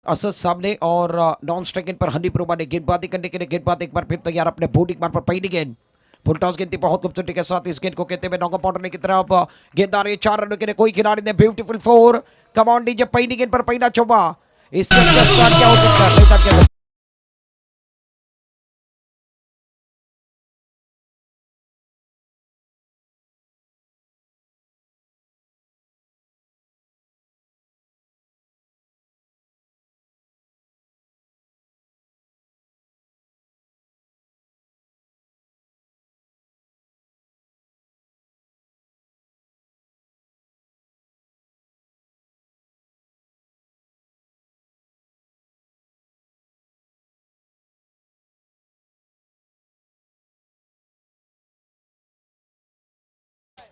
असद सामने और non strike in पर हनी प्रोमा ने गेंदबाजी करने के लिए गेंदबाज एक बार फिर तैयार अपने बॉलिंग मार पर पहली गेंद फुल टॉस गेंद थी बहुत खूबसूरती के साथ इस गेंद को कहते हुए नौका पाउंडर की तरफ गेंद आ रही है 4 रनों के लिए कोई खिलाड़ी ने ब्यूटीफुल फोर कमांड डीजे पहली गेंद पर पहला चौबा इससे अच्छा स्टार्ट क्या हो सकता है मैदान के अंदर।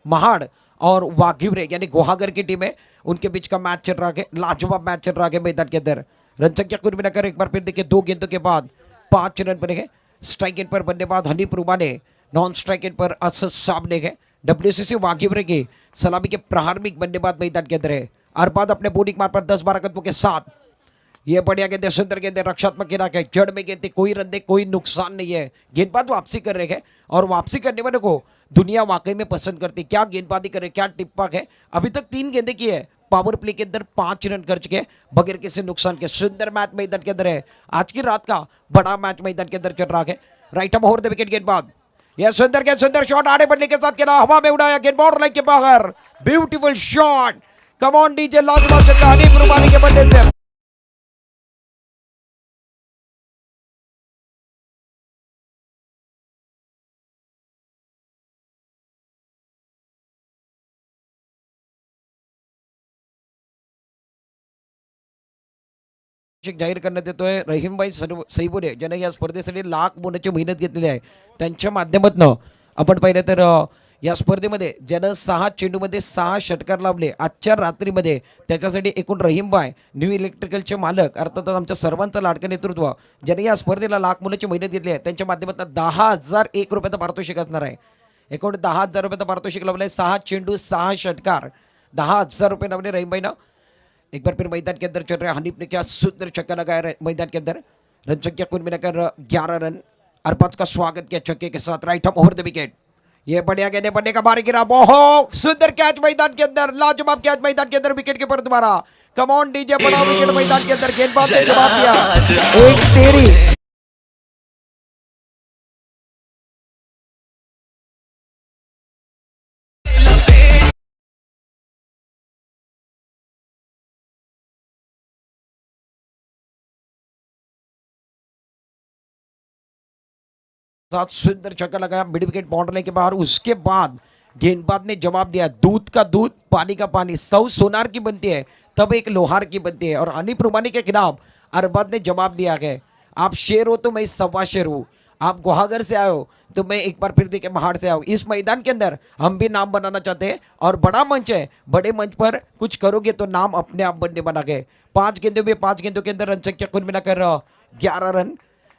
महाड़ और वाघिवरे यानी गुहागर की टीम है उनके बीच का मैच चल रहा है लाजवाब मैच चल रहा है मैदान के अंदर। रन संख्या कुल मिलाकर एक बार फिर देखिए 2 गेंदों के बाद 5 रन बने हैं। स्ट्राइक इन पर बल्लेबाज हनीफ रुमा ने नॉन स्ट्राइक इन पर असद सामने है डब्ल्यूसीसी वाघिवरे के सलामी के प्रारंभिक बल्लेबाज मैदान के अंदर है। अरबाद अपने बॉलिंग मार पर 10-12 कदमों के साथ ये बढ़िया गेंद है सुंदर गेंद है रक्षात्मक इलाका है जड़ में गेंद कोई रन दे कोई नुकसान नहीं है। गेंदबाज वापसी कर रहे हैं और वापसी करने वाले को दुनिया वाकई में पसंद करती क्या गेंदबाजी करे क्या टिप्पक है। अभी तक 3 गेंदें की है पावर प्ले के अंदर 5 रन कर चुके बगैर किसी नुकसान के सुंदर मैच मैदान के अंदर है। आज की रात का बड़ा मैच मैदान के अंदर चल रहा है। Right arm over the wicket गेंदबाज यह सुंदर शॉट आड़े बढ़ने के साथ खेला हवा में उड़ाया गेंदबाज लाइन के बाहर beautiful shot come on DJ लाजवाब चल रहा हनीफ रुमानी के बल्ले से जाहीर करण्यात येतोय रहीमभाई सैबुरे ज्याने या स्पर्धेसाठी लाख मोलाची मेहनत घेतलेली आहे त्यांच्या माध्यमातून आपण पाहिलं तर या स्पर्धेमध्ये ज्यानं 6 चेंडूमध्ये 6 षटकार लावले आजच्या रात्रीमध्ये त्याच्यासाठी एकूण रहीमभाई न्यू इलेक्ट्रिकलचे मालक अर्थातच आमच्या सर्वांचं लाडकं नेतृत्व ज्याने या स्पर्धेला लाख मोलाची मेहनत घेतली आहे त्यांच्या माध्यमातून 10,001 रुपयाचं पारितोषिक असणार आहे। एकूण 10,000 रुपयाचं पारितोषिक लावलं आहे 6 चेंडू 6 षटकार 10,000 रुपये लावले रहीमभाईनं। एक बार फिर मैदान के अंदर चल रहे हनीफ ने क्या सुंदर छक्का लगाया मैदान के अंदर रन संख्या कुल मिलाकर 11 रन। अरबाज का स्वागत किया छक्के के साथ right up over the wicket ये बढ़िया गेंद बनने का बारी गिरा बहुत सुंदर कैच मैदान के अंदर लाजवाब कैच मैदान के अंदर विकेट कीपर द्वारा कम ऑन डीजे बड़ा विकेट मैदान के अंदर गेंदबाज ने जवाब दिया एक तेरी साथ सुंदर छक्का लगाया मिड विकेट बाउंड्री के बाहर। उसके बाद गेंदबाज ने जवाब दिया दूध का दूध पानी का पानी 100 सोनार की बनती है तब एक लोहार की बनती है और हनीफ रुमानी के खिलाफ अरबाज ने जवाब दिया है आप शेर हो तो मैं सवा शेर हूँ आप गुहागर से आए हो तो मैं एक बार फिर देखे महाड़ से आऊँ। इस मैदान के अंदर हम भी नाम बनाना चाहते हैं और बड़ा मंच है बड़े मंच पर कुछ करोगे तो नाम अपने आप बनने बना गए। 5 गेंदों के अंदर रन संख्या कुल मिलाकर 11 रन।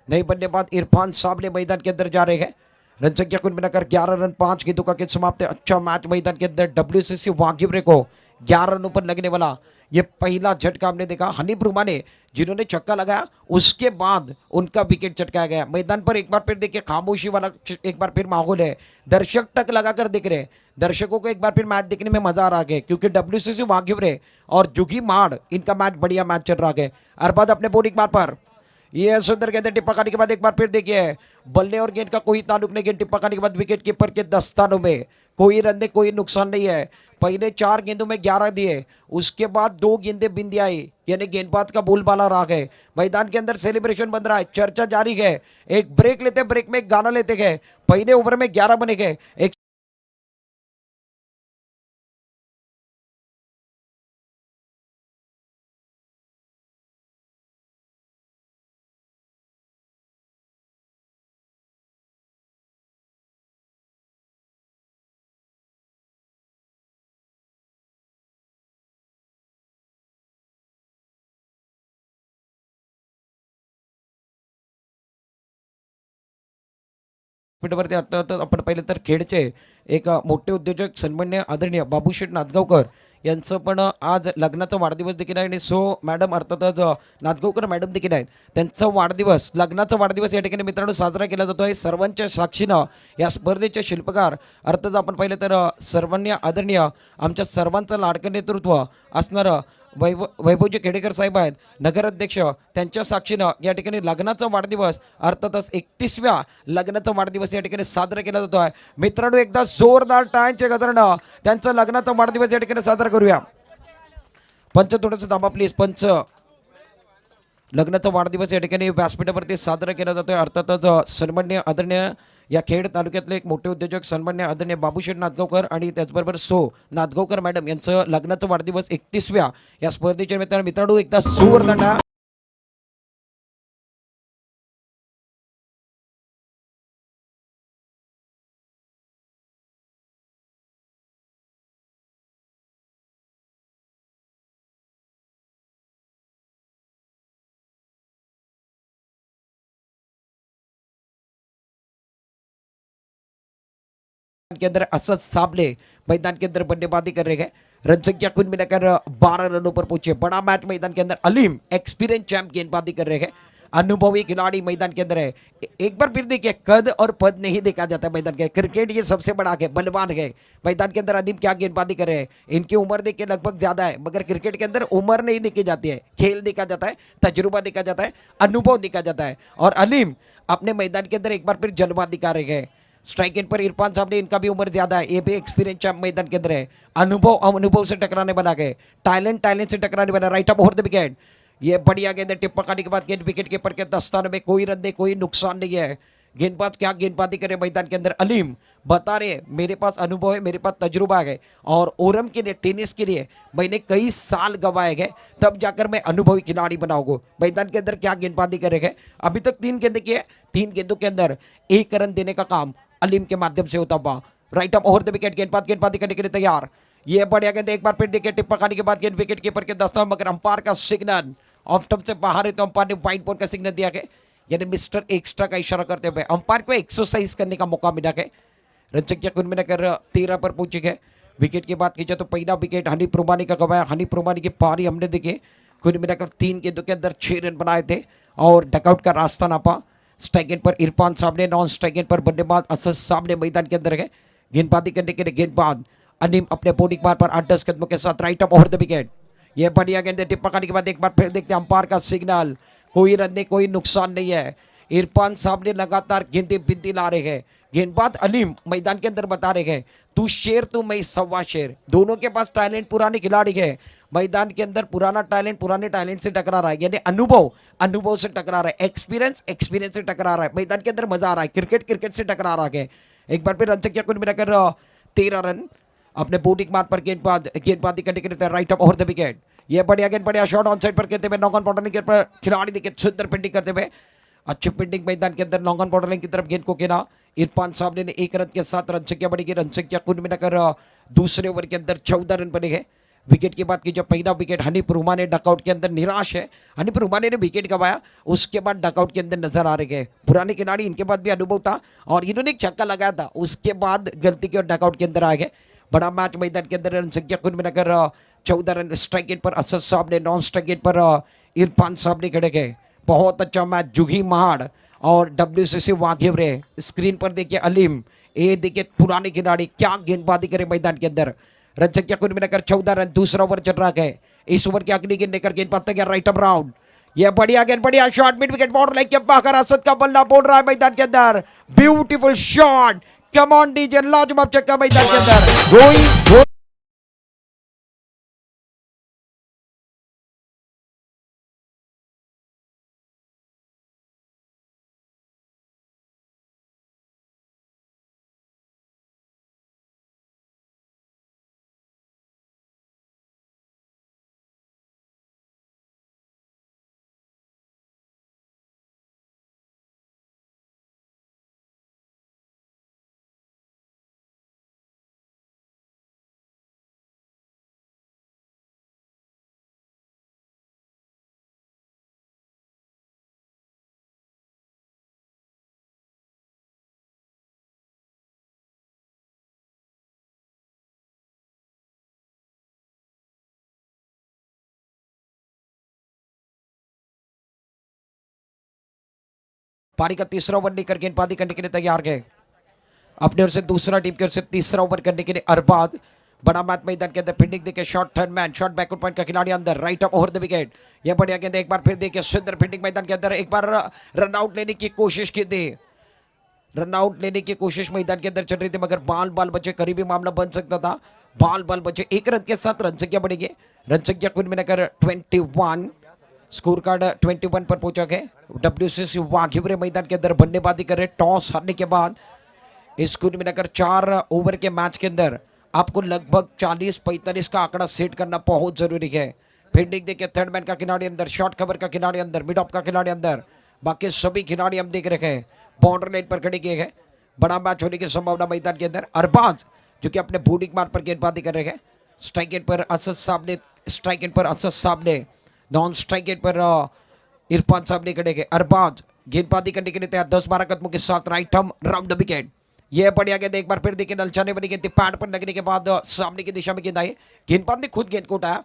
नए बल्लेबाज इरफान साबले मैदान के अंदर जा रहे हैं। रन संख्या कुल मिलाकर 11 रन 5 गेंदों का खेल समाप्त है। अच्छा मैच मैदान के अंदर डब्ल्यूसीसी वाघिवरे को 11 रनों पर लगने वाला ये पहला झटका हमने देखा। हनीफ रुमा ने जिन्होंने छक्का लगाया उसके बाद उनका विकेट चटकाया गया। मैदान पर एक बार फिर देखिए खामोशी वाला एक बार फिर माहौल है दर्शक टक लगाकर देख रहे हैं। दर्शकों को एक बार फिर मैच देखने में मजा आ रहा है क्योंकि डब्ल्यूसीसी वाघिवरे और जुगी माड़ इनका मैच बढ़िया मैच चल रहा है। अरबाज अपने बॉलिंग मार पर ये सुंदर गेंद टिप्पा खाने के बाद एक बार फिर देखिए बल्ले और गेंद का कोई ताल्लुक नहीं। गेंद टिप्पा खाने के बाद विकेट कीपर के दस्तानों में कोई रन दे कोई नुकसान नहीं है। पहले 4 गेंदों में 11 दिए उसके बाद 2 गेंदें बिंदी आई यानी गेंदबाज का बोलबाला रहा है। मैदान के अंदर सेलिब्रेशन बन रहा है चर्चा जारी है। एक ब्रेक लेते ब्रेक में एक गाना लेते गए पहले ओवर में 11 बने गए एक वरती आपण पाहिलं तर खेडचे एक मोठे उद्योजक सन्मान्य आदरणीय बाबूशेठ नांदगावकर यांचं पण आज लग्नाचा वाढदिवस देखील आहे आणि सो मॅडम अर्थातच नांदगावकर मॅडम देखील आहेत. त्यांचा वाढदिवस लग्नाचा वाढदिवस या ठिकाणी मित्रांनो साजरा केला जातो आहे. सर्वांच्या साक्षीनं या स्पर्धेचे शिल्पकार अर्थात आपण पाहिलं तर सर्वांनी आदरणीय आमच्या सर्वांचं लाडकं नेतृत्व असणारं वैभवजी खेडेकर साहेब आहेत नगराध्यक्ष, त्यांच्या साक्षीनं या ठिकाणी लग्नाचा वाढदिवस अर्थातच 31व्या लग्नाचा वाढदिवस या ठिकाणी साजरा केला जातो आहे. मित्रांनो एकदा जोरदार टाळ्यांच्या गजरानं त्यांचा लग्नाचा वाढदिवस या ठिकाणी साजरा करूया. पंच थोडंसं थांबा प्लीज. पंच लग्नाचा वाढदिवस या ठिकाणी व्यासपीठावरती साजरा केला जातोय. अर्थातच सन्माननीय आदरणीय या खेड तालुक्यातले एक मोठे उद्योजक सन्माननीय आदरणीय बाबूशेठ नांदगावकर आणि त्याचबरोबर नांदगावकर मॅडम यांचं लग्नाचा वाढदिवस 31व्या या स्पर्धेच्या निमित्तानं मित्रांनो एकदा जोरदार के अंदर असद साबले मैदान के अंदर बल्लेबाजी कर रहे हैं. रन संख्या कुल मिलाकर 12 रनों पर पहुंचे. बड़ा मैच मैदान के अंदर. अलीम एक्सपीरियंस चैंप गेंदबाजी कर रहे हैं. अनुभवी खिलाड़ी मैदान के अंदर है. एक बार फिर देखिए कद और पद नहीं देखा जाता मैदान के. क्रिकेट ये सबसे बड़ा है, बलवान है मैदान के अंदर. अलीम क्या गेंदबाजी कर रहे हैं. इनकी उम्र देखिए लगभग ज्यादा है, मगर क्रिकेट के अंदर उम्र नहीं देखी जाती है. खेल देखा जाता है, तजुर्बा देखा जाता है, अनुभव देखा जाता है. और अलीम अपने मैदान के अंदर एक बार फिर जलवा दिखा रहे हैं. स्ट्राइक इन पर इरफान साहब ने, इनका भी उम्र ज्यादा है, ये भी एक्सपीरियंस चैंप मैदान के अंदर है. अनुभव अनुभव से टकराने बना गए, टैलेंट से टकराने बना. Right up over the wicket. ये बढ़िया गेंद है. टिप पकाने के बाद गेंद विकेट कीपर के दस्ताने में. कोई रन नहीं, कोई नुकसान नहीं है. गेंदबाज क्या गेंदबाजी करे मैदान के अंदर. अलीम बता रहे मेरे पास अनुभव है, मेरे पास तजुर्बा है और ओरम के लिए टेनिस के लिए मैंने कई साल गवाए गए, तब जाकर मैं अनुभवी खिलाड़ी बनाऊंगा. मैदान के अंदर क्या गेंदबाजी करेंगे. अभी तक 3 गेंद किए, 3 गेंदों के अंदर 1 रन देने का काम अलीम के माध्यम से होता हुआ. Right up over the wicket. गेंदबाजी करने के लिए तैयार. ये बढ़िया गेंद. एक बार फिर देखिए टिप्पा खाने के बाद गेंद विकेट कीपर के दस्तान, मगर अंपायर का सिग्नल ऑफ स्टंप से बाहर है, तो अंपायर ने वाइट बॉल का सिग्नल दिया गया, यानी मिस्टर एक्स्ट्रा का इशारा करते हुए अंपायर को एक्सरसाइज करने का मौका मिला गया. रन संख्या कुल मिलाकर 13 पर पहुंचे गए. विकेट की बात की जाए तो पहला विकेट हनीफ रुमानी का गवाया. हनीफ रुमानी की पारी हमने देखी. कुल मिलाकर 3 गेंदों के अंदर 6 रन बनाए थे और डकआउट का रास्ता नापा. स्ट्राइक एंड पर इरफान साहब ने, नॉन स्ट्राइक एंड पर बल्लेबाज असद साहब ने मैदान के अंदर है. गेंदबाजी करने के लिए गेंदबाज अनीम अपने बॉलिंग मार पर 8-10 कदमों के साथ right up over the wicket. यह बढ़िया गेंद है. टिप्पा खाने के बाद एक बार फिर देखते हैं अंपायर का सिग्नल. कोई रन नहीं, कोई नुकसान नहीं है. इरफान साहब ने लगातार गेंदे बिंदी ला रहे हैं. गेंदबाज अलीम मैदान के अंदर बता रहे हैं तू शेर तू मैं सवा शेर. दोनों के पास टैलेंट, पुराने खिलाड़ी है मैदान के अंदर. पुराना टैलेंट पुराने टैलेंट से टकरा रहा है, यानी अनुभव से टकरा रहा है. एक्सपीरियंस से टकरा रहा है. मैदान के अंदर मजा आ रहा है. क्रिकेट से टकरा रहा है. एक बार फिर रन संख्या कुल मिलाकर 13 रन अपने बॉलिंग मार्क पर गेंदबाजी करने के लिए right up over the wicket. ये बढ़िया गेंद, बढ़िया शॉट ऑन साइड पर करते हुए नॉक ऑन बॉर्डर के पर खिलाड़ी देखिए सुंदर पेंटिंग करते हुए. अच्छी पेंटिंग मैदान के अंदर नॉक ऑन बॉर्डर की तरफ गेंद को गिरा. इरफान साहब ने 1 रन के साथ रन संख्या बढ़ेगी. रन संख्या कुल मिलाकर दूसरे ओवर के अंदर 14 रन बने गए. विकेट की बात की जब पहला विकेट हनीफ रुमानी डकआउट के अंदर निराश है. हनीफ रुमानी ने विकेट गवाया, उसके बाद डकआउट के अंदर नजर आ रहे हैं. पुराने खिलाड़ी, इनके बाद भी अनुभव था और इन्होंने एक छक्का लगाया था, उसके बाद गलती की और डकआउट के अंदर आ गए. बड़ा मैच मैदान के अंदर. रन संख्या कुल मिलाकर 14 रन. स्ट्राइक इन पर असद साहब ने, नॉन स्ट्राइक इन पर इरफान साहब ने खड़े गए. बहुत अच्छा मैच. जुगी महाड़ और WCC वाघेवरे. स्क्रीन पर देखिए अलीम, ये देखिए पुराने खिलाड़ी क्या गेंदबाजी करे मैदान के अंदर. रन संख्या कुल मिलाकर 14 रन. दूसरा ओवर चल रहा है. इस ओवर की अगली गेंद लेकर गेंद पाते गया राइट अप राउंड. ये बढ़िया गेंद, बढ़िया shot. Mid wicket border line के बाहर असद का बल्ला बोल रहा है मैदान के अंदर. Beautiful shot. Come on DJ. लाजवाब छक्का मैदान के अंदर. गोइंग पारी का तीसरा ओवर लेकर गेंदबाजी करने के लिए तैयार है। अपनी ओर से दूसरा टीम की ओर से तीसरा ओवर करने के लिए अरबाज। बड़ा मैच मैदान के अंदर फील्डिंग देखिए, shot third man, shot backward point का खिलाड़ी अंदर, right of over the wicket. यह बढ़िया गेंद एक बार फिर देखिए, सुंदर फील्डिंग मैदान के अंदर, एक बार रन आउट लेने की कोशिश की थी, रन आउट लेने की कोशिश मैदान के अंदर चल रही थी, मगर बाल बचे, करीबी मामला बन सकता था। बाल बचे, एक रन के साथ रन संख्या बढ़ेगी। रन संख्या कुल मिलाकर 21, स्कोर कार्ड 21 पर पहुंचा गया। WCC वाघिवरे मैदान के अंदर बल्लेबाजी कर रहे, टॉस हारने के बाद इस कुल मिलाकर 4 ओवर के मैच के अंदर आपको लगभग 40-45 का आंकड़ा सेट करना बहुत जरूरी है। फील्डिंग देखिए, थर्ड मैन का खिलाड़ी अंदर, शॉर्ट कवर का खिलाड़ी अंदर, मिड ऑफ का खिलाड़ी अंदर, बाकी सभी खिलाड़ी हम देख रहे हैं बॉर्डर लाइन पर खड़े किए गए। बड़ा मैच होने की संभावना मैदान के अंदर। अरबाज जो कि अपने बॉलिंग मार्ग पर गेंदबाजी कर रहे हैं। स्ट्राइक एंड पर असद साहब ने, स्ट्राइक एंड पर असद साहब ने, नॉन स्ट्राइक एंड पर इरफान साहब ने खड़े गए। अरबाज गेंदबाजी करने के लिए तैयार, 10-12 कदमों के साथ right arm round the wicket. यह बढ़िया गेंद एक बार फिर देखिए, नलचाने वाली गेंद पैड पर लगने के बाद सामने की दिशा में गेंद आई। गेंदबाज ने खुद गेंद को उठाया,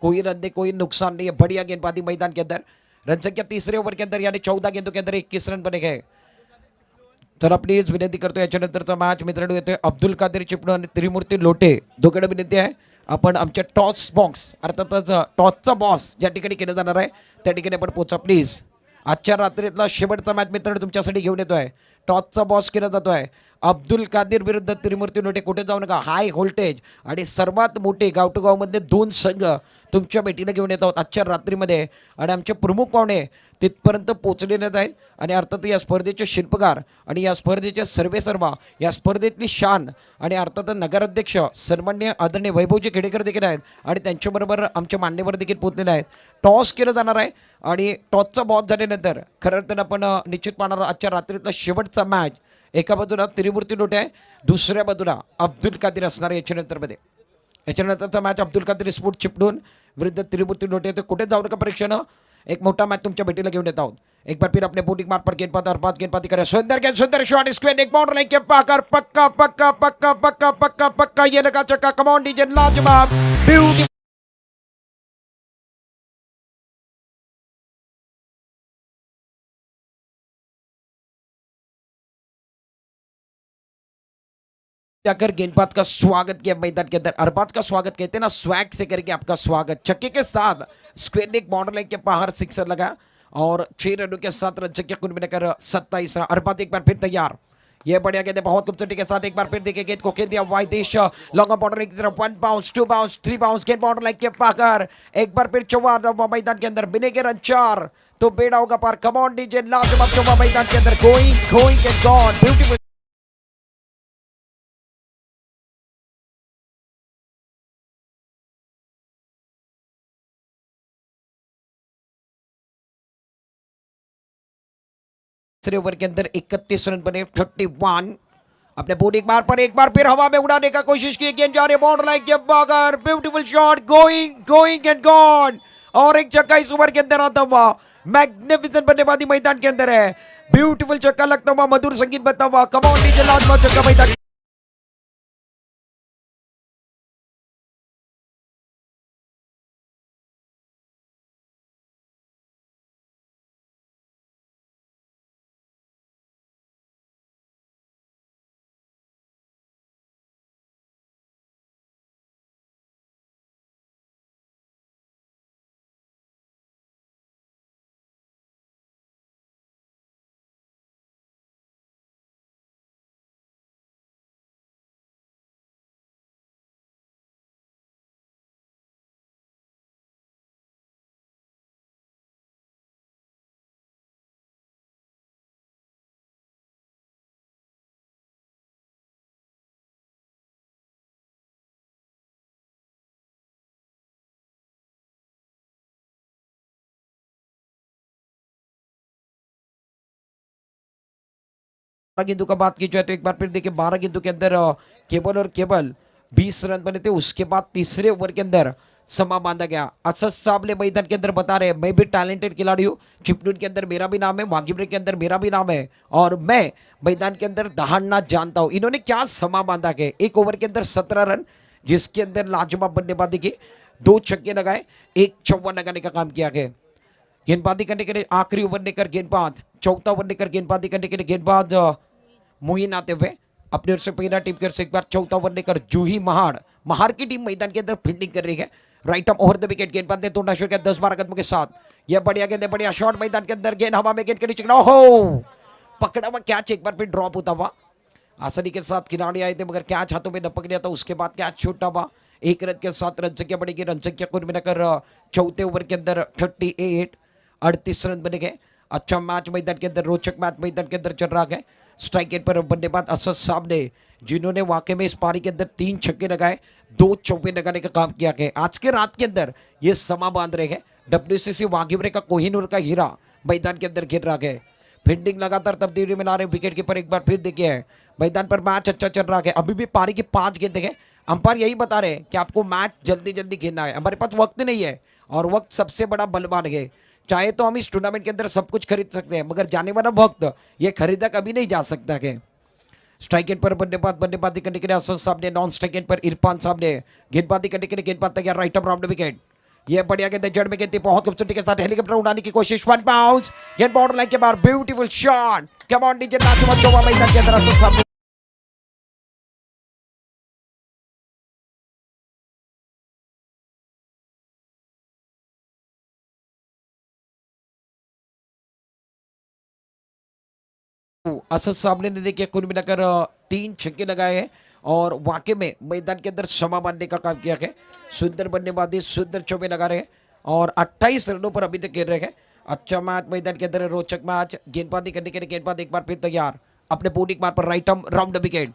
कोई रन नहीं, कोई नुकसान नहीं है। बढ़िया गेंदबाजी मैदान के अंदर। रन संख्या तीसरे ओवर के अंदर यानी 14 गेंदों के अंदर 21 रन बने गए। तर प्लीज विनंती करतोय, याच्यानंतरचा मॅच मित्रांनो येतोय अब्दुल कादर चिपळूण आणि त्रिमूर्ती लोटे दोघांना विनंती आहे, आपण आमच्या टॉस बॉक्स अर्थातच टॉसचा बॉस ज्या ठिकाणी केलं जाणार आहे त्या ठिकाणी आपण पोहोचा प्लीज। आजच्या रात्रीतला शेवटचा मॅच मित्रांनो तुमच्यासाठी घेऊन येतोय, टॉसचा बॉस केला जातोय अब्दुल कादर विरुद्ध त्रिमूर्ती लोटे। कुठे जाऊ नका, हाय व्होल्टेज आणि सर्वात मोठे गाव टू गाव मधले 2 संघ तुमच्या भेटीला घेऊन येत आहोत आजच्या रात्रीमध्ये, आणि आमचे प्रमुख पाहुणे तिथपर्यंत पोहोचलेले आहेत। आणि अर्थात या स्पर्धेचे शिल्पकार आणि या स्पर्धेचे सर्वेसर्वा, या स्पर्धेतली शान आणि अर्थात नगराध्यक्ष सन्माननीय आदरणीय वैभवजी खेडेकर देखील आहेत, आणि त्यांच्याबरोबर आमचे मान्यवर देखील पोहोचलेले आहेत। टॉस केलं जाणार आहे आणि टॉसचा बॉस झाल्यानंतर खरं तर आपण निश्चित पाहणार आजच्या रात्रीतला शेवटचा मॅच। एका बाजूला त्रिमूर्ती लोटे आहे, दुसऱ्या बाजूला अब्दुल कादर असणार आहे याच्यानंतरमध्ये। याच्यानंतरचा मॅच अब्दुल कादर स्पोर्ट चिपळूण विरुद्ध त्रिमूर्ती लोटे। तो कुठे जाऊ नका परीक्षेनं, एक मोठा मैच तुमच्या भेटीला घेऊन येत आहोत। एक बार फिर अपने बॉलिंग मार्ग पर गेंदबाज अरबाज गेंदबाजी करे, सुंदर शॉट, स्क्वेयर एक बाउंड्री लाइन के पाकर पक्का पक्का पक्का पक्का पक्का पक्का, ये लगा चक्का, कम ऑन डीजे, लाजवाब ब्यूटी जाकर गेंदबाज का स्वागत किया मैदान के अंदर। अरबाज का स्वागत कहते हैं ना, स्वैग से करके आपका स्वागत। छक्के के साथ स्क्वेयर एक बॉर्डर लाइन के बाहर सिक्सर लगा और 6 रनों के साथ रन संख्या कुल मिलाकर 27 रन। अरबाज एक बार फिर तैयार, ये बढ़िया गेंद बहुत खूबसूरती के साथ एक बार फिर देखिए गेंद को खेल दिया वाइड देश लॉन्ग बॉर्डर की तरफ। 1 बाउंस 2 बाउंस 3 बाउंस, गेंद बॉर्डर लाइन के पाकर एक बार फिर चौवा मैदान के अंदर बिनेगे रन 4 तो बेड़ा होगा पार। कम ऑन डीजे, लाजवाब चौवा मैदान के अंदर, गोइंग एंड गॉन, ब्यूटीफुल। तीसरे ओवर के अंदर 31 रन बने, 31। अपने बॉलिंग मार्ग पर एक बार फिर हवा में उड़ाने का कोशिश की, गेंद जा रही है बॉर्डर लाइन के बाहर, beautiful shot, going end gone, और एक छक्का इस ओवर के अंदर आता हुआ। मैग्निफिसेंट बल्लेबाजी मैदान के अंदर है, ब्यूटीफुल छक्का लगता हुआ, मधुर संगीत बजता हुआ। कम ऑन डीजे, लाजवाब छक्का मैदान। गेंदों का बात की जाए तो एक बार फिर देखिए 12 गेंदों के अंदर केवल 20 रन बने थे। उसके बाद तीसरे ओवर के अंदर समा बांधा गया। असद साहब ने मैदान के अंदर बता रहे, मैं भी टैलेंटेड खिलाड़ी हूँ, चिपळूण के अंदर मेरा भी नाम है, वाघिवरे के अंदर मेरा भी नाम है, और मैं मैदान के अंदर दहाड़ना जानता हूँ। इन्होंने क्या समा बांधा के, एक ओवर के अंदर 17 रन, जिसके अंदर लाजवाब बल्लेबाजी की, 2 छक्के लगाए, 1 चौवा लगाने का काम किया गया। गेंदबाजी करने के लिए आखिरी ओवर लेकर गेंदबाज चौथा ओवर लेकर गेंदबाजी करने के लिए गेंदबाज मोइन आते हुए अपनी ओर से पहला टीम की ओर से एक बार चौथा ओवर लेकर जूही महाड़ महाड़ की टीम मैदान के अंदर फील्डिंग कर रही है। Right of over the wicket गेंदबाज ने तोड़ना शुरू किया 10-12 कदमों के साथ। यह बढ़िया गेंद है, बढ़िया शॉट मैदान के अंदर, गेंद हवा में, गेंद के नीचे ओहो पकड़ा हुआ कैच एक बार फिर ड्रॉप होता हुआ। आसानी के साथ खिलाड़ी आए थे मगर कैच हाथों में न पकड़ा था, उसके बाद कैच छूटा हुआ। एक रन के साथ रन संख्या बढ़ेगी, रन संख्या कुल मिलाकर चौथे ओवर के अंदर 38 38 रन बने गए। अच्छा मैच मैदान के अंदर, रोचक मैच मैदान के अंदर चल रहा है। स्ट्राइक एंड पर बल्लेबाज असद साहब ने, जिन्होंने वाकई में इस पारी के अंदर 3 छक्के लगाए, 2 चौके लगाने का काम किया गया। आज के रात के अंदर ये समा बांध रहे हैं। WCC वाघिवरे का कोहिनूर का हीरा मैदान के अंदर गिर रहा है। फील्डिंग लगातार तब्दीली में ला रहे विकेट कीपर एक बार फिर देखिए है मैदान पर। मैच अच्छा चल रहा है, अभी भी पारी की 5 गेंदें हैं। अंपायर यही बता रहे हैं कि आपको मैच जल्दी जल्दी खेलना है, हमारे पास वक्त नहीं है और वक्त सबसे बड़ा बलवान है। चाहे तो हम इस टूर्नामेंट के अंदर सब कुछ खरीद सकते हैं मगर जाने वाला वक्त ये खरीदा कभी नहीं जा सकता है। स्ट्राइक एंड पर बल्लेबाजी करने के लिए असद साहब ने, नॉन स्ट्राइक एंड पर इरफान साहब ने गेंदबाजी करने के लिए गेंदबाज तैयार, राइट ऑफ राउंड विकेट। ये बढ़िया गेंद जड़ में गेंद बहुत खूबसूरती के साथ हेलीकॉप्टर उड़ाने की कोशिश, 1 बाउंस, गेंद बॉर्डर लाइन के बाहर, beautiful shot, come on DJ नाचो मचो मैदान के अंदर असद साहब असद साहब ने देखिए कुल मिलाकर 3 छक्के लगाए हैं और वाकई में मैदान के अंदर समा बांधने का काम किया है। सुंदर बल्लेबाजी, सुंदर चौके लगा रहे हैं और 28 रनों पर अभी तक खेल रहे हैं। अच्छा मैच मैदान के अंदर, रोचक मैच। गेंदबाजी करने के लिए गेंदबाज एक बार फिर तैयार, अपने बॉलिंग मार पर राइट आर्म राउंड विकेट।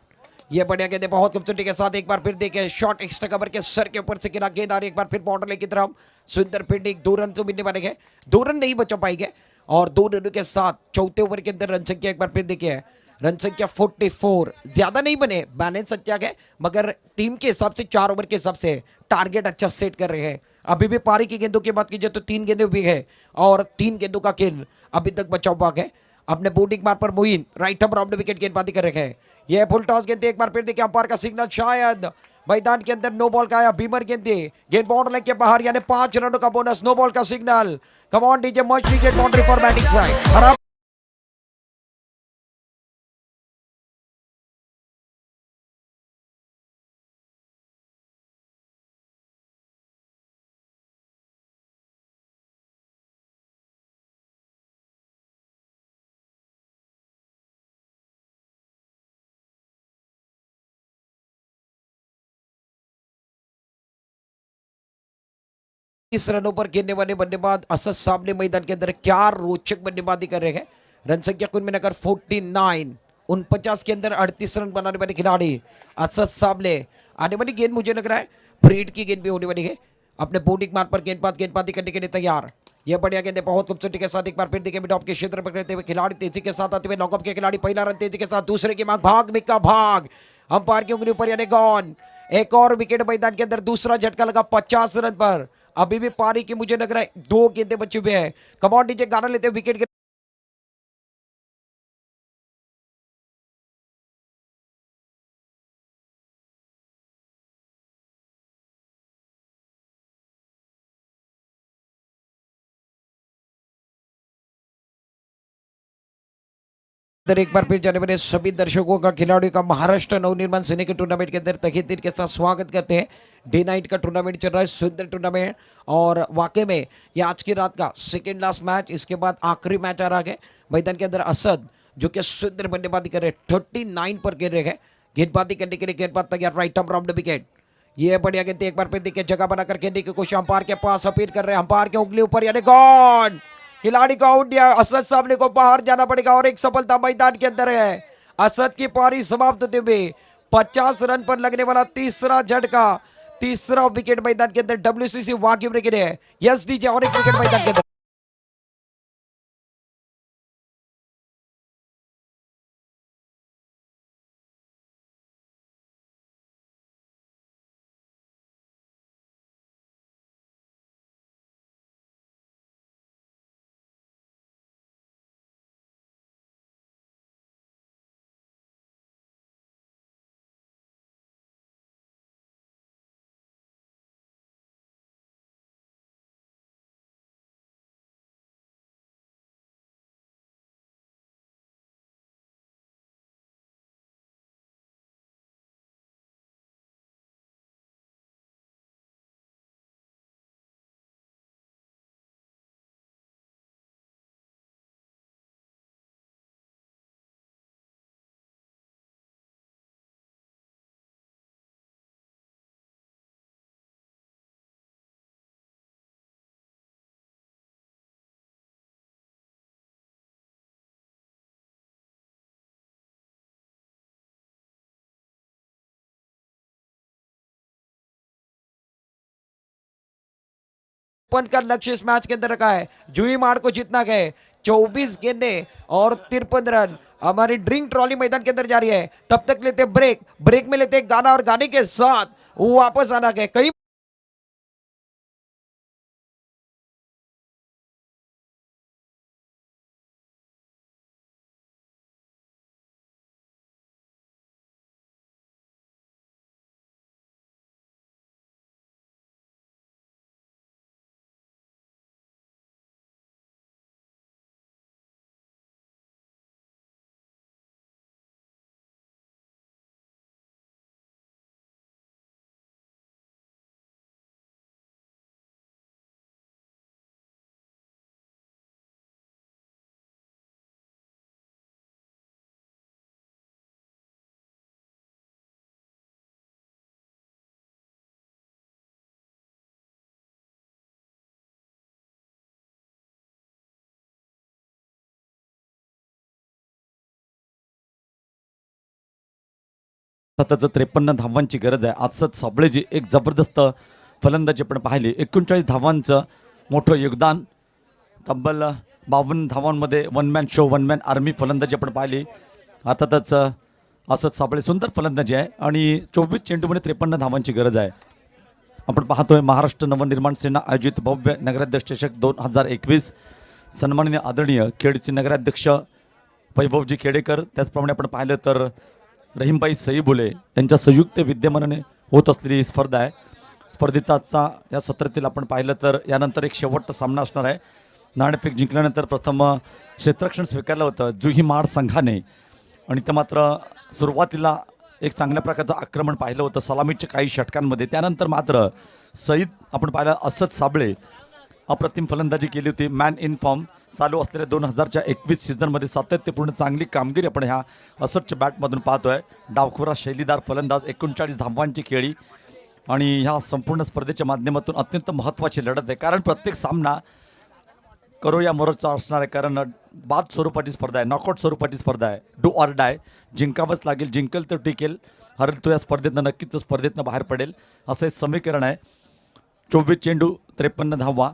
ये बढ़िया गेंद है बहुत खूबसूरती के साथ, एक बार फिर देखे शॉट एक्स्ट्रा कवर के सर के ऊपर से गिरा, गेंद आ रही एक बार फिर बॉर्डर लाइन की तरफ, सुंदर फील्डिंग, 2 रन तो मिलने वाले हैं, 2 रन नहीं बचा पाएंगे और 2 रनों के साथ चौथे ओवर के अंदर रन संख्या एक बार फिर देखिए, रन संख्या 44, ज्यादा नहीं बने, बैलेंस अच्छा है मगर टीम के हिसाब से 4 ओवर के हिसाब से टारगेट अच्छा सेट कर रहे हैं। अभी भी पारी की गेंदों की बात कीजिए तो 3 गेंदें भी है और 3 गेंदों का खेल अभी तक बचा हुआ है। अपने बॉलिंग मार पर Moin right arm round wicket गेंदबाजी कर रहे हैं। यह फुल टॉस गेंद एक बार फिर देखिए, अंपायर का सिग्नल, शायद मैदान के अंदर नो बॉल का आया, बीमर गेंदे, गेंद बॉर्डर लाइन के बाहर, यानी 5 रनों का बोनस, नो बॉल का signal. Come on DJ, much needed boundary for batting side. इस रनों पर खेलने वाले बल्लेबाज असद साहब ने मैदान के अंदर क्या रोचक बल्लेबाजी कर रहे हैं। रन संख्या कुल मिलाकर 49, 49 के अंदर 38 रन बनाने वाले खिलाड़ी असद साहब ने। आने वाली गेंद मुझे लग रहा है फ्रीड की गेंद भी होने वाली है। अपने बॉलिंग मार्क पर गेंदबाजी करने के लिए तैयार। यह बढ़िया गेंद है बहुत खूबसूरती के साथ, एक बार फिर देखिए मिड ऑफ के क्षेत्र पर रहते हुए खिलाड़ी, तेजी के साथ आते हुए नॉकअप के खिलाड़ी, पहला रन तेजी के साथ, दूसरे की मांग, भाग मिक्का भाग, अंपायर की उंगली ऊपर यानी गॉन। एक और विकेट मैदान के अंदर, दूसरा झटका लगा 50 रन पर। अभी भी पारी की मुझे लग रहा है 2 गेंदें बचे हुए हैं। कमांड नीचे गाना लेते विकेट एक बार फिर जाने वाले सभी दर्शकों का, खिलाड़ियों का महाराष्ट्र नवनिर्माण सेना के टूर्नामेंट के अंदर तहे दिल के साथ स्वागत करते हैं। डे नाइट का टूर्नामेंट चल रहा है, सुंदर टूर्नामेंट और वाकई में ये आज की रात का सेकेंड लास्ट मैच, इसके बाद आखिरी मैच आ रहा है। मैदान के अंदर असद जो कि सुंदर बल्लेबाजी कर रहे हैं, 39 पर गिर रहे हैं, गेंदबाजी करने के लिए गेंदबाज तैयार, राइट आर्म राउंड विकेट। ये बढ़िया गेंद एक बार फिर देखिए, जगह बनाकर खेलने की कोशिश, अंपायर के पास अपील कर रहे हैं, अंपायर के उंगली ऊपर यानी गॉन, खिलाड़ी को आउट दिया। असद सामने को बाहर जाना पड़ेगा और एक सफलता मैदान के अंदर है। असद की पारी समाप्त होते हुए 50 रन पर लगने वाला तीसरा झटका, तीसरा विकेट मैदान के अंदर WCC वाघिवरे के लिए। यस डीजे, और एक विकेट मैदान के अंदर। 53 का लक्ष्य इस मैच के अंदर रखा है। जूही मार्ड को जीतना है। 24 गेंदे और 53 रन। हमारी ड्रिंक ट्रॉली मैदान के अंदर जा रही है। तब तक लेते ब्रेक, ब्रेक में लेते गाना और गाने के साथ वापस आना है। कई सततचं 53 धावांची गरज आहे. आजच साबळेजी एक जबरदस्त फलंदाजी आपण पाहिली. 39 धावांचं मोठं योगदान. तब्बल 52 धावांमध्ये one man show, one man army फलंदाजी आपण पाहिली. अर्थातच असंच साबळे सुंदर फलंदाजी आहे आणि 24 चेंडूमध्ये 53 धावांची गरज आहे. आपण पाहतोय महाराष्ट्र नवनिर्माण सेना आयोजित भव्य नगराध्यक्ष चषक 2021. सन्माननीय आदरणीय खेडचे नगराध्यक्ष वैभवजी खेडेकर, त्याचप्रमाणे आपण पाहिलं तर रहीमबाई सईबुले यांच्या संयुक्त विद्यमानाने होत असलेली ही स्पर्धा आहे. स्पर्धेचा आजचा या सत्रातील आपण पाहिलं तर यानंतर एक शेवटचा सामना असणार आहे. नाणेफेक जिंकल्यानंतर प्रथम क्षेत्ररक्षण स्वीकारलं होतं जुही माड संघाने आणि ते मात्र सुरुवातीला एक चांगल्या प्रकारचं आक्रमण पाहिलं होतं सलामीच्या काही षटकांमध्ये. त्यानंतर मात्र सईद आपण पाहिलं असद साबळे अप्रतिम फलंदाजी केली होती. मॅन इन फॉर्म चालू असलेल्या 2021 सीझनमध्ये सातत्यपूर्ण चांगली कामगिरी आपण ह्या असदच्या बॅटमधून पाहतोय. डावखुरा शैलीदार फलंदाज, 39 धावांची खेळी आणि ह्या संपूर्ण स्पर्धेच्या माध्यमातून अत्यंत महत्त्वाची लढत आहे. कारण प्रत्येक सामना करो या मरोचा असणार आहे. कारण बाद स्वरूपाची स्पर्धा आहे, नॉकआउट स्वरूपाची स्पर्धा आहे. डू ऑर डाय, जिंकावंच लागेल. जिंकेल तर टिकेल, हरेल तो या स्पर्धेतनं नक्कीच स्पर्धेतनं बाहेर पडेल असं एक समीकरण आहे. 24 चेंडू 53 धावा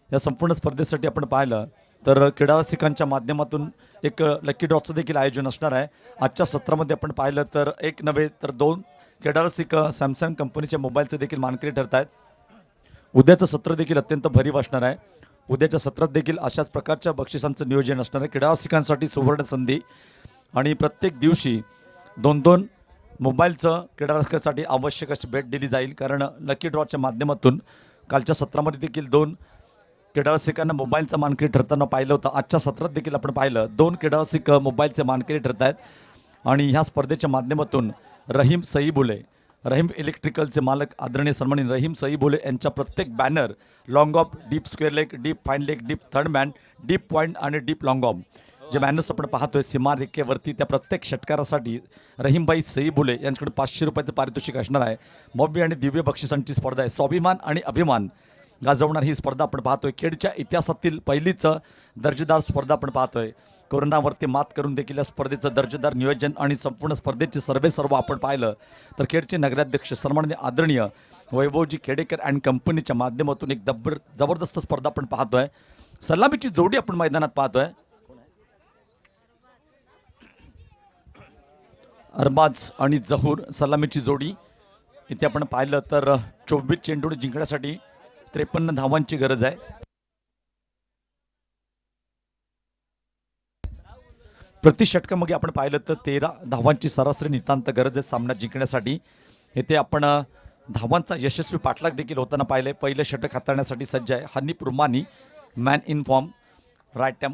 या संपूर्ण स्पर्धेसाठी आपण पाहिलं तर क्रीडा रसिकांच्या माध्यमातून एक लकी ड्रॉचं देखील आयोजन असणार आहे. आजच्या सत्रामध्ये आपण पाहिलं तर एक नव्हे तर 2 क्रीडा रसिक सॅमसंग कंपनीच्या मोबाईलचे देखील मानकरी ठरत आहेत. उद्याचं सत्र देखील अत्यंत भरीव असणार आहे. उद्याच्या सत्रात देखील अशाच प्रकारच्या बक्षिसांचं नियोजन असणार आहे. क्रीडा रसिकांसाठी सुवर्ण संधी आणि प्रत्येक दिवशी 2-2 मोबाईलचं क्रीडा रसिकांसाठी आवश्यक अशी भेट दिली जाईल. कारण लकी ड्रॉच्या माध्यमातून कालच्या सत्रामध्ये देखील 2 क्रीडा रसिकांना मोबाईलचा मानकरी ठरताना पाहिलं होतं. आजच्या सत्रात देखील आपण पाहिलं 2 क्रीडा रसिक मोबाईलचे मानकरी ठरत आहेत. आणि ह्या स्पर्धेच्या माध्यमातून रहीम सईबुले, रहीम इलेक्ट्रिकलचे मालक आदरणीय सन्माननीय रहीम सईबुले यांच्या प्रत्येक banner long of, deep square leg, deep fine leg, deep third man, deep point आणि डीप लॉंग ऑफ जे बॅनर्स आपण पाहतोय सीमारेखेवरती, त्या प्रत्येक षटकारासाठी रहीमबाई सईबुले यांच्याकडे 500 रुपयाचं पारितोषिक असणार आहे. भव्य आणि दिव्य बक्षिसांची स्पर्धा आहे. स्वाभिमान आणि अभिमान गाजवणार ही स्पर्धा आपण पाहतोय. खेडच्या इतिहासातील पहिलीच दर्जेदार स्पर्धा आपण पाहतोय. कोरोनावरती मात करून देखील या स्पर्धेचं दर्जेदार नियोजन आणि संपूर्ण स्पर्धेचे सर्व आपण पाहिलं तर खेडचे नगराध्यक्ष सन्माननीय आदरणीय वैभवजी खेडेकर अँड कंपनीच्या माध्यमातून एक जबरदस्त स्पर्धा आपण पाहतोय. सलामीची जोडी आपण मैदानात पाहतोय. अरबाज आणि जहूर सलामीची जोडी इथे आपण पाहिलं तर 24 चेंडू जिंकण्यासाठी 53 धावांची गरज आहे. प्रति षटकामध्ये आपण पाहिलं तर 13 धावांची सरासरी नितांत गरज आहे सामना जिंकण्यासाठी. येथे आपण धावांचा यशस्वी पाठलाग देखील होताना पाहिले. पहिलं षटक हाताळण्यासाठी सज्ज आहे Hanif Rumani, man in form, right arm,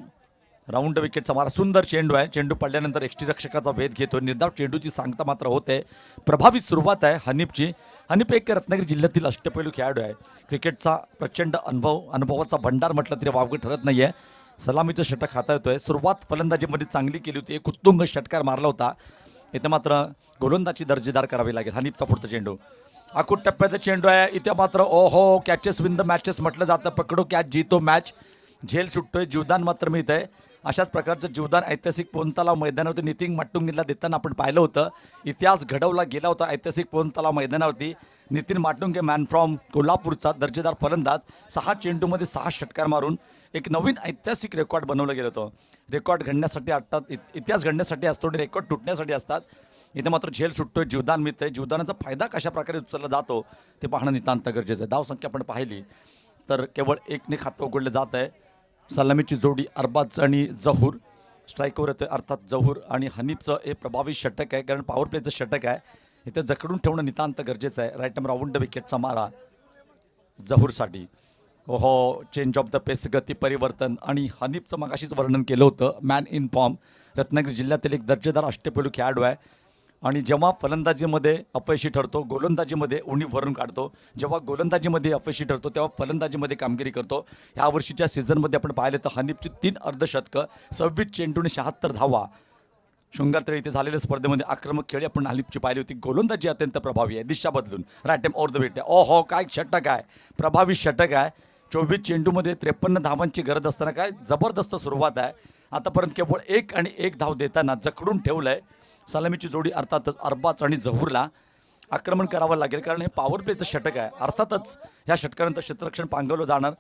round विकेटचा मारा. सुंदर चेंडू आहे. चेंडू पडल्यानंतर यष्टीरक्षकाचा भेद घेतो. निर्धाव चेंडूची सांगता मात्र होते. प्रभावी सुरुवात आहे हनीफची. हनीफ एक रत्नागिरी जिल्ह्यातील अष्टपैलू खेळाडू आहे. क्रिकेटचा प्रचंड अनुभवाचा भंडार म्हटलं तरी वावगं ठरत नाही आहे. सलामीचं षटक हाताळतोय. सुरुवात फलंदाजीमध्ये चांगली केली होती. एक उत्तुंग षटकार मारला होता. इथे मात्र गोलंदाजी दर्जेदार करावी लागेल. हनीफचा पुढचा चेंडू आखूट टप्प्याचा चेंडू आहे. इथे मात्र ओहो, कॅचेस विन द मॅचेस म्हटलं जातं. पकडो कॅच जीतो मॅच. झेल सुटतोय, जीवदान मात्र मिळत आहे. अशाच प्रकारचं जीवदान ऐतिहासिक पोन तलाव मैदानावरती नितीन माटुंगीला देताना आपण पाहिलं होतं. इतिहास घडवला गेला होता ऐतिहासिक पोन तलाव मैदानावरती. नितीन माटुंगे मॅन फ्रॉम कोल्हापूरचा दर्जेदार फलंदाज 6 चेंडूमध्ये 6 षटकार मारून एक नवीन ऐतिहासिक रेकॉर्ड बनवलं गेलं होतं. रेकॉर्ड घडण्यासाठी असतात, इतिहास घडण्यासाठी असतो आणि रेकॉर्ड तुटण्यासाठी असतात. इथे मात्र झेल सुटतोय, जीवदान मिळतंय. जीवदानाचा फायदा कशा प्रकारे उचलला जातो ते पाहणं नितांत गरजेचं आहे. धावसंख्या आपण पाहिली तर केवळ 1ने खातं उघडलं जात आहे. सलामीची जोडी अरबाज आणि जहूर स्ट्राईकवर येतोय, अर्थात जहूर आणि हनीफचं हे प्रभावी षटक आहे, कारण पॉवर प्लेचं षटक आहे. इथे जकडून ठेवणं नितांत गरजेचं आहे. राईट राऊंड विकेटचा मारा जहूरसाठी. हो, चेंज ऑफ द पेस, गती परिवर्तन आणि हनीफचं मगाशीच वर्णन केलं होतं. मॅन इन फॉर्म, रत्नागिरी जिल्ह्यातील एक दर्जेदार अष्टपैलू खेळाडू आहे आणि जेव्हा फलंदाजीमध्ये अपयशी ठरतो, गोलंदाजीमध्ये उणीव भरून काढतो. जेव्हा गोलंदाजीमध्ये अपयशी ठरतो तेव्हा फलंदाजीमध्ये कामगिरी करतो. ह्या वर्षीच्या सीझनमध्ये आपण पाहिलं तर हनीफची 3 अर्धशतकं, 26 चेंडूने 76 धावा. शृंगारतळी इथे झालेल्या स्पर्धेमध्ये आक्रमक खेळी आपण हनीफची पाहिली होती. गोलंदाजी अत्यंत प्रभावी आहे, दिशा बदलून right time over the wicket. ओहो, काय षटक आहे, प्रभावी षटक आहे. 24 चेंडूमध्ये 53 धावांची गरज असताना काय जबरदस्त सुरुवात आहे. आतापर्यंत केवळ 1 आणि 1 धाव देताना जकडून ठेवलं आहे. सलामीची जोडी अर्थातच अरबाज आणि जहूरला आक्रमण करावं लागेल, कारण हे पॉवर प्लेचं षटक आहे. अर्थातच ह्या षटकानंतर क्षेत्ररक्षण पांगवलं जाणार,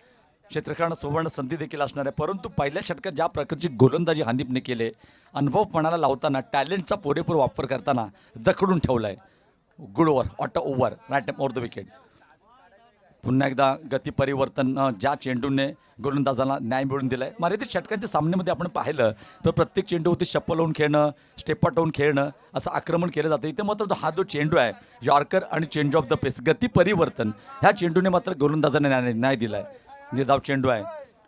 क्षेत्ररक्षणाला सुवर्ण संधी देखील असणार आहे. परंतु पहिल्या षटकात ज्या प्रकारची गोलंदाजी हनीफने केले, अनुभवपणाला लावताना, टॅलेंटचा पुरेपूर वापर करताना जखडून ठेवला आहे. Good over, auto over, right time over the wicket. पुन्हा एकदा गती परिवर्तन, ज्या चेंडूने गोलंदाजाला न्याय मिळवून दिला आहे. मर्यादित षटकांच्या सामन्यामध्ये आपण पाहिलं तर प्रत्येक चेंडूवरती शप्पल होऊन खेळणं, स्टेपआउट होऊन खेळणं असं आक्रमण केलं जातं. इथे मात्र हा जो चेंडू आहे, यॉर्कर आणि चेंज ऑफ द पेस, गती परिवर्तन, ह्या चेंडूने मात्र गोलंदाजाने न्याय दिला आहे. निर्धाव चेंडू आहे,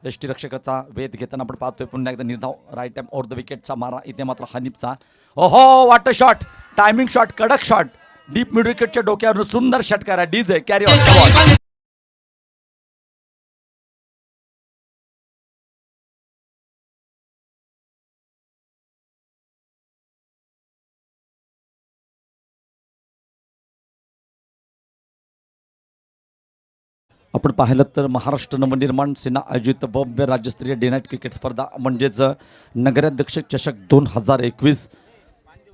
यष्टीरक्षकाचा वेध घेताना आपण पाहतोय. पुन्हा एकदा निर्धाव, राईट टाइम ओव्हर द विकेटचा मारा इथे मात्र हनीफचा. ओहो, वाट शॉट, टायमिंग शॉट, कडक शॉट, डीप मिड विकेटच्या डोक्यावर सुंदर षटकार आहे. DJ carry on. आपण पाहिलं तर महाराष्ट्र नवनिर्माण सेना आयोजित भव्य राज्यस्तरीय डे नाईट क्रिकेट स्पर्धा म्हणजेच नगराध्यक्ष चषक 2021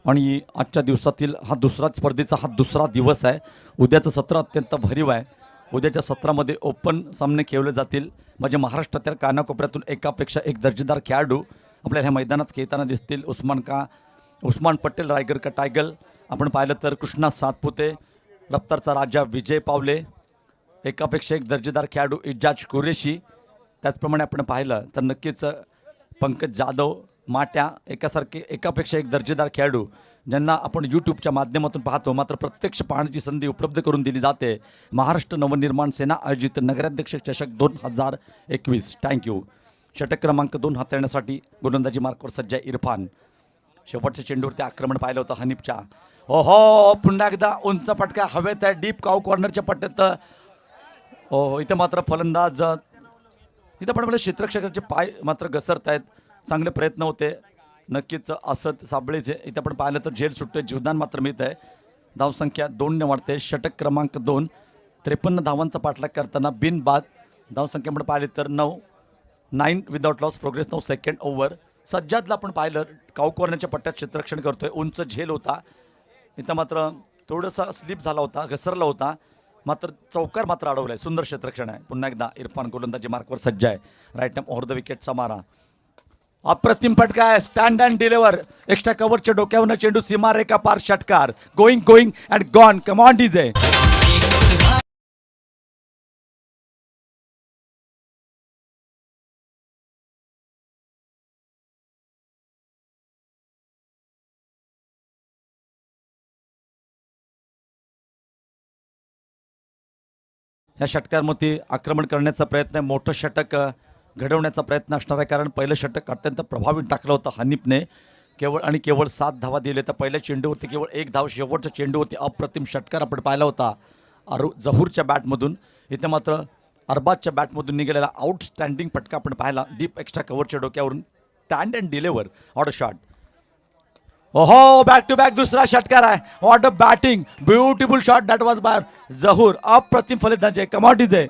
आणि आजच्या दिवसातील स्पर्धेचा हा दुसरा दिवस आहे. उद्याचं सत्र अत्यंत भरीव आहे. उद्याच्या सत्रामध्ये ओपन सामने खेळले जातील. म्हणजे महाराष्ट्रातील कानाकोपऱ्यातून एकापेक्षा एक दर्जेदार खेळाडू आपल्याला ह्या मैदानात खेळताना दिसतील. उस्मान पटेल रायगड का टायगर, आपण पाहिलं तर कृष्णा सातपुते, रफ्तारचा राजा विजय पावले, एकापेक्षा एक दर्जेदार खेळाडू इजाज कुरेशी. त्याचप्रमाणे आपण पाहिलं तर नक्कीच पंकज जाधव, माट्या, एकापेक्षा एक दर्जेदार खेळाडू ज्यांना आपण यूट्यूबच्या माध्यमातून पाहतो, मात्र प्रत्यक्ष पाहण्याची संधी उपलब्ध करून दिली जाते. महाराष्ट्र नवनिर्माण सेना आयोजित नगराध्यक्ष चषक 2021. थँक्यू. षटक क्रमांक 2 हाताळण्यासाठी गोलंदाजी मार्कवर सज्ज आहे इरफान. शेवटच्या चेंडूवरती आक्रमण पाहिलं होतं हनीफच्या. ओहो, पुन्हा एकदा उंच पटका हवेत आहे, डीप काऊ कॉर्नरच्या पट्ट्यात. हो, इथे मात्र फलंदाज, इथं पण क्षेत्ररक्षकाचे पाय मात्र घसरत आहेत. चांगले प्रयत्न होते नक्कीच असद साबळेचे. इथं आपण पाहिलं तर झेल सुटतोय, जीवदान मात्र मिळत आहे. धावसंख्या 2ने वाढते. षटक क्रमांक 2, 53 धावांचा पाठलाग करताना बिनबाद. धावसंख्या आपण पाहिली तर 9 without loss, progress 9 second over. सज्जादला आपण पाहिलं काऊ कॉर्नरच्या पट्ट्यात क्षेत्ररक्षण करतोय. उंच झेल होता, इथं मात्र थोडासा स्लिप झाला होता, घसरला होता, मात्र चौकार मात्र अडवलाय. सुंदर क्षेत्ररक्षण आहे. पुन्हा एकदा इरफान गोलंदाजी मार्कवर सज्ज आहे. राईट टाइम ओव्हर द विकेटचा मारा. अप्रतिम फटका आहे, स्टँड अँड डिलिव्हर, एक्स्ट्रा कव्हरच्या डोक्यावरनं चेंडू सीमारेखा पार षटकार. Going and gone. Come on DJ. या षटकांमध्ये आक्रमण करण्याचा प्रयत्न, मोठं षटक घडवण्याचा प्रयत्न असणार आहे, कारण पहिलं षटक अत्यंत प्रभावी टाकलं होतं हनीफने. केवळ 7 धावा दिले तर पहिल्या चेंडूवरती केवळ 1 धाव. शेवटच्या चेंडूवरती अप्रतिम षटकार आपण पाहिला होता जहूरच्या बॅटमधून. इथे मात्र अरबाजच्या बॅटमधून निघालेला आउटस्टँडिंग फटका आपण पाहिला, डीप एक्स्ट्रा कव्हरच्या डोक्यावरून, stand and deliver, odd shot. ओहो, बॅक टू बॅक दुसरा षटकार आहे. What a batting, beautiful shot that was by Zahoor. अप्रतिम फलंदाजी, कमाटीज आहे.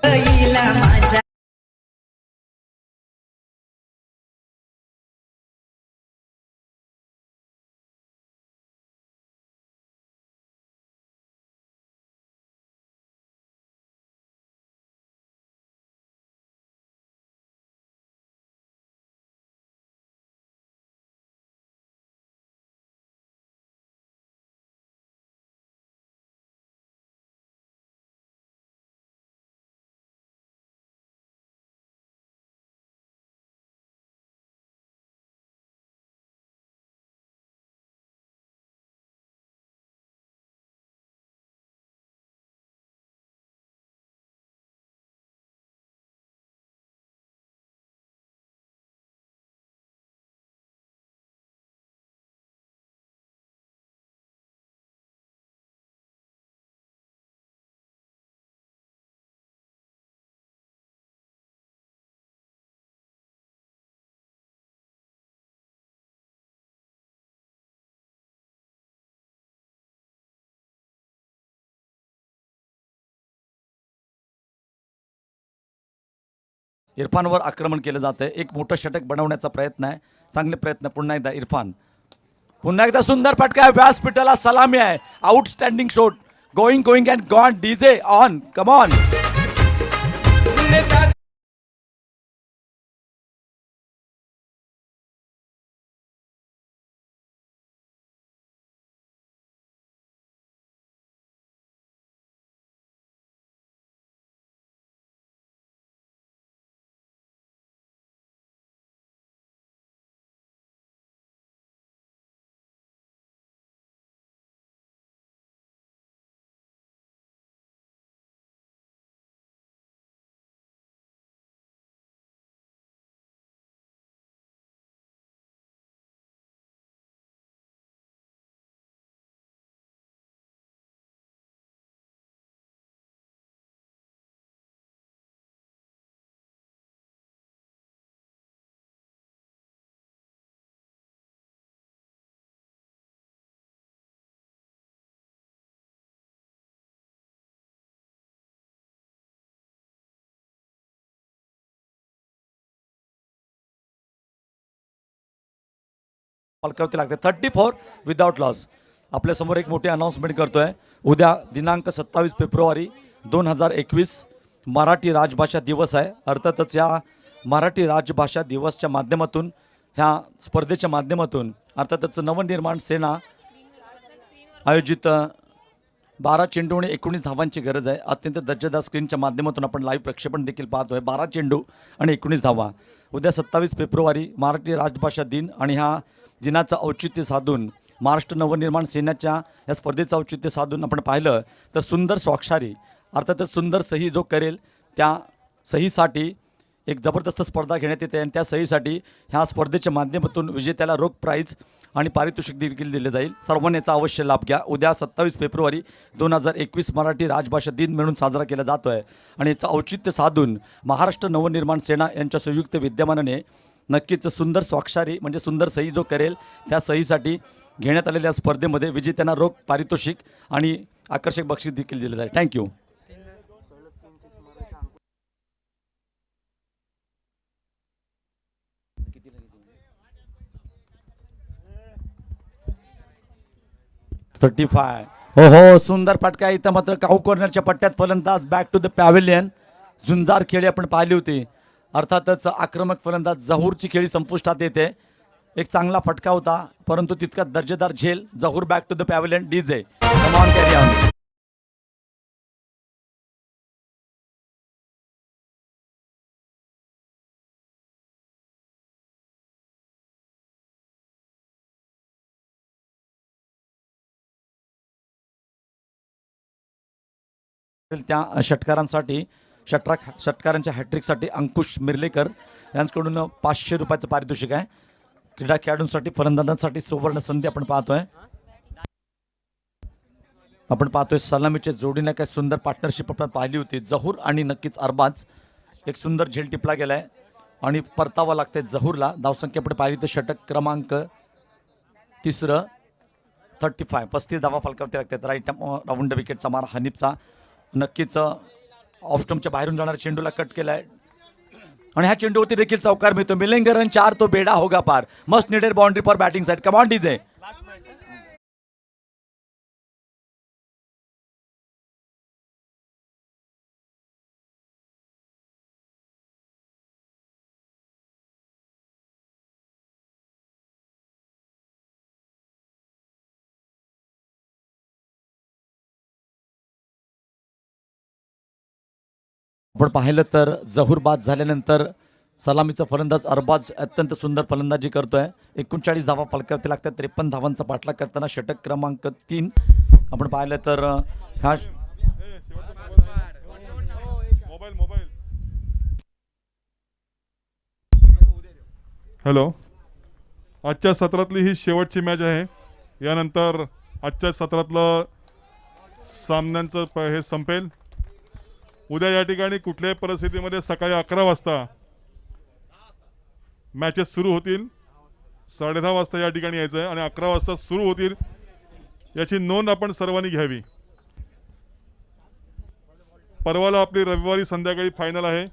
इरफानवर आक्रमण केलं जातं आहे. एक मोठं षटक बनवण्याचा प्रयत्न आहे. चांगले प्रयत्न पुन्हा एकदा इरफान. पुन्हा एकदा सुंदर फटका आहे. व्यासपीठाला सलामी आहे. Outstanding shot. Going and gone. DJ on. Come on. पालकावरती लागते 34 विदाउट लॉस. आपल्यासमोर एक मोठी अनाऊन्समेंट करतोय. उद्या दिनांक 27 फेब्रुवारी 2021 मराठी राजभाषा दिवस आहे. अर्थातच या मराठी राजभाषा दिवसच्या माध्यमातून ह्या स्पर्धेच्या माध्यमातून अर्थातच नवनिर्माण सेना आयोजित 12 चेंडू आणि 19 धावांची गरज आहे. अत्यंत दर्जेदार स्क्रीनच्या माध्यमातून आपण लाईव्ह प्रक्षेपण देखील पाहतोय. 12 चेंडू आणि 19 धावा. उद्या 27 फेब्रुवारी मराठी राजभाषा दिन आणि ह्या दिनाचं औचित्य साधून महाराष्ट्र नवनिर्माण सेनेच्या या स्पर्धेचं औचित्य साधून आपण पाहिलं तर सुंदर स्वाक्षरी अर्थातच सुंदर सही जो करेल त्या सहीसाठी एक जबरदस्त स्पर्धा घेण्यात येते आणि त्या सहीसाठी ह्या स्पर्धेच्या माध्यमातून विजेत्याला रोख प्राईज आणि पारितोषिक देखील दिले जाईल. सर्वांनी याचा अवश्य लाभ घ्या. उद्या 27 फेब्रुवारी 2021 मराठी राजभाषा दिन म्हणून साजरा केला जातो आहे आणि याचं औचित्य साधून महाराष्ट्र नवनिर्माण सेना यांच्या संयुक्त विद्यमानाने नक्कीच सुंदर स्वाक्षरी म्हणजे सुंदर सही जो करेल त्या सहीसाठी घेण्यात आलेल्या स्पर्धेमध्ये विजेत्यांना रोख पारितोषिक आणि आकर्षक बक्षीस देखील दिले जाईल. थँक्यू. हो हो सुंदर फटका. इथं मात्र काऊ कॉर्नरच्या पट्ट्यात फलंदाज बॅक टू द पॅव्हिलियन. झुंजार खेळी आपण पाहिली होती. अर्थातच आक्रमक फलंदाज जहूरची खेळी संपुष्टात येते. एक चांगला फटका होता परंतु तितका दर्जेदार झेल. Zahoor back to the pavilion. DJ come on carry on. त्या षटकारांसाठी षटकारांच्या हॅट्रिकसाठी अंकुश मिर्लेकर यांच्याकडून 500 रुपयाचं पारितोषिक आहे. क्रीडा खेळाडूंसाठी फलंदाजांसाठी सुवर्ण संधी आपण पाहतोय. सलामीच्या जोडीने काय सुंदर पार्टनरशिप आपण पाहिली होती. जहूर आणि नक्कीच अरबाज एक सुंदर झेल टिपला गेलाय आणि परतावा लागतंय जहूरला. धावसंख्या आपण पाहिली तर षटक क्रमांक 3 35 धावा फलकावरती लागतात. राईट राऊंड विकेटचा मार हनीफचा. नक्कीच ऑफस्टम्पच्या बाहेरून जाणाऱ्या चेंडूला कट केलाय आणि ह्या चेंडूवरती देखील चौकार मिळतो. मिलेंगे रन 4 तो बेडा होगा पार. Must needed boundary for batting side. Come on DJ. आपण पाहिलं तर जहूर बाद झाल्यानंतर सलामीचा फलंदाज अरबाज अत्यंत सुंदर फलंदाजी करतोय. 39 धावा फलकावरती लागतात. 53 धावांचा पाठलाग करताना षटक क्रमांक 3 आपण पाहिलं तर ह्या हॅलो. आजच्या सत्रातली ही शेवटची मॅच आहे. यानंतर आजच्या सत्रातलं सामन्यांचं हे संपेल. उद्या या ठिकाणी कुठल्याही परिस्थितीमध्ये सकाळी 11 वाजता मॅचेस सुरू होतील. 10:30 वाजता या ठिकाणी यायचं आहे आणि 11 वाजता सुरू होतील याची नोंद आपण सर्वांनी घ्यावी. परवाला आपली रविवारी संध्याकाळी फायनल आहे.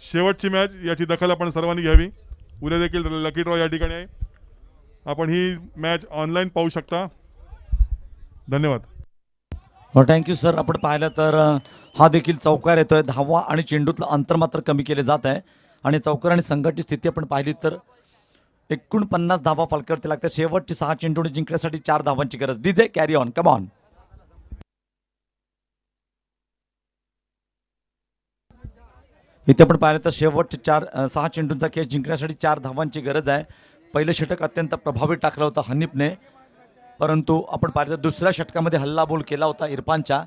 शेवटची मॅच, याची दखल आपण सर्वांनी घ्यावी. उद्या देखील लकी ड्रॉ या ठिकाणी आहे. आपण ही मॅच ऑनलाईन पाहू शकता. धन्यवाद. हो, थँक्यू सर. आपण पाहिलं तर हा देखील चौकार येतोय. धावा आणि चेंडूतलं अंतर मात्र कमी केले जात आहे आणि चौकार आणि संघाची स्थिती आपण पाहिली तर 49 धावा फलकावरती लागतात. शेवटची 6 चेंडू जिंकण्यासाठी 4 धावांची गरज. DJ carry on, come on. इथे आपण पाहिलं तर शेवटचे 6 चेंडूंचा खेळ जिंकण्यासाठी 4 धावांची गरज आहे. पहिलं षटक अत्यंत प्रभावी टाकलं होतं हनीफने, परंतु आपण पाहिलं तर दुसऱ्या षटकामध्ये हल्लाबोल केला होता इरफानच्या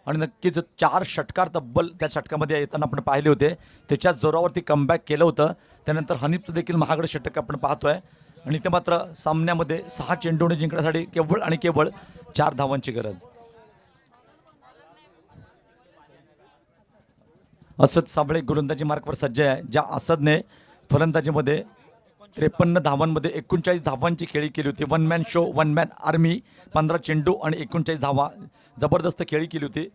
आणि नक्कीच 4 षटकार तब्बल त्या षटकामध्ये येताना आपण पाहिले होते. त्याच्या जोरावरती कमबॅक केलं होतं. त्यानंतर हनीफचं देखील महागडं षटक आपण पाहतोय आणि ते मात्र सामन्यामध्ये 6 चेंडूने जिंकण्यासाठी केवळ आणि केवळ 4 धावांची गरज. असद साबळे गोलंदाजी मार्कवर सज्ज आहे. ज्या असदने फलंदाजीमध्ये 53 धावांमध्ये 39 धावांची खेळी केली होती. One man show, one man army, 15 चेंडू आणि 39 धावा, जबरदस्त खेळी केली होती.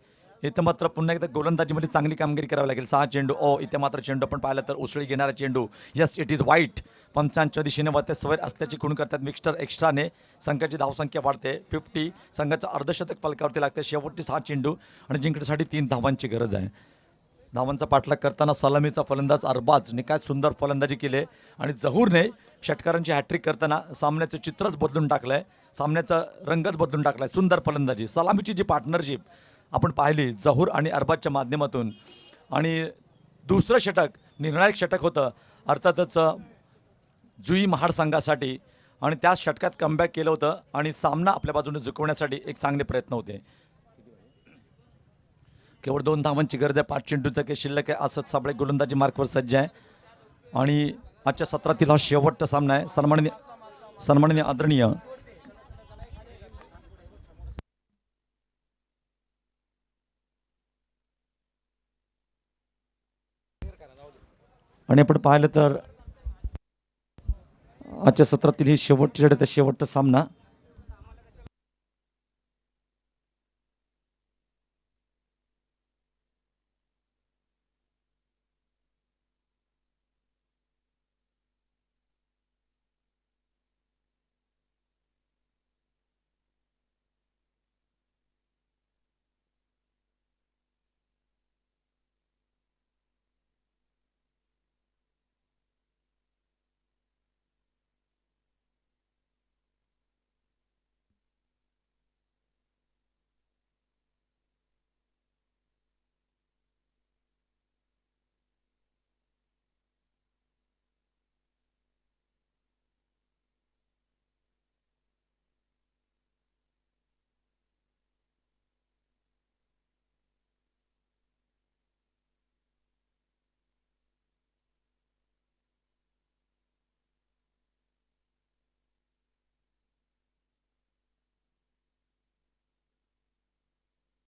इथं मात्र पुन्हा एकदा गोलंदाजीमध्ये चांगली कामगिरी करावी लागेल. 6 चेंडू. इथे मात्र चेंडू आपण पाहिलं तर उसळी घेणारा चेंडू. यस, इट इज वाईट. पंचांच्या दिशेने वाहते सवय असल्याची खूण करतात मिक्स्टर एक्स्ट्राने. संघाची धावसंख्या वाढते 50. संघाचं अर्धशतक फलकावरती लागते. शेवटची 6 चेंडू आणि जिंकण्यासाठी 3 धावांची गरज आहे. धावांचा पाठलाग करताना सलामीचा फलंदाज अरबाजने काय सुंदर फलंदाजी केली आणि जहूरने षटकारांची हॅट्रिक करताना सामन्याचं चित्रच बदलून टाकलं आहे. सामन्याचा रंगच बदलून टाकला आहे. सुंदर फलंदाजी, सलामीची जी पार्टनरशिप आपण पाहिली जहूर आणि अरबाजच्या माध्यमातून. आणि दुसरं षटक निर्णायक षटक होतं अर्थातच जुई महाड संघासाठी आणि त्या षटकात कमबॅक केलं होतं आणि सामना आपल्या बाजूने झुकवण्यासाठी एक चांगले प्रयत्न होते. केवळ 2 धावांची गरज आहे. 5 चेंडूचा खेळ शिल्लक आहे. असद साबळे गोलंदाजी मार्कवर सज्ज आहे आणि आजच्या सत्रातील हा शेवटचा सामना आहे. सन्माननीय आदरणीय आणि आपण पाहिलं तर आजच्या सत्रातील ही शेवटचा सामना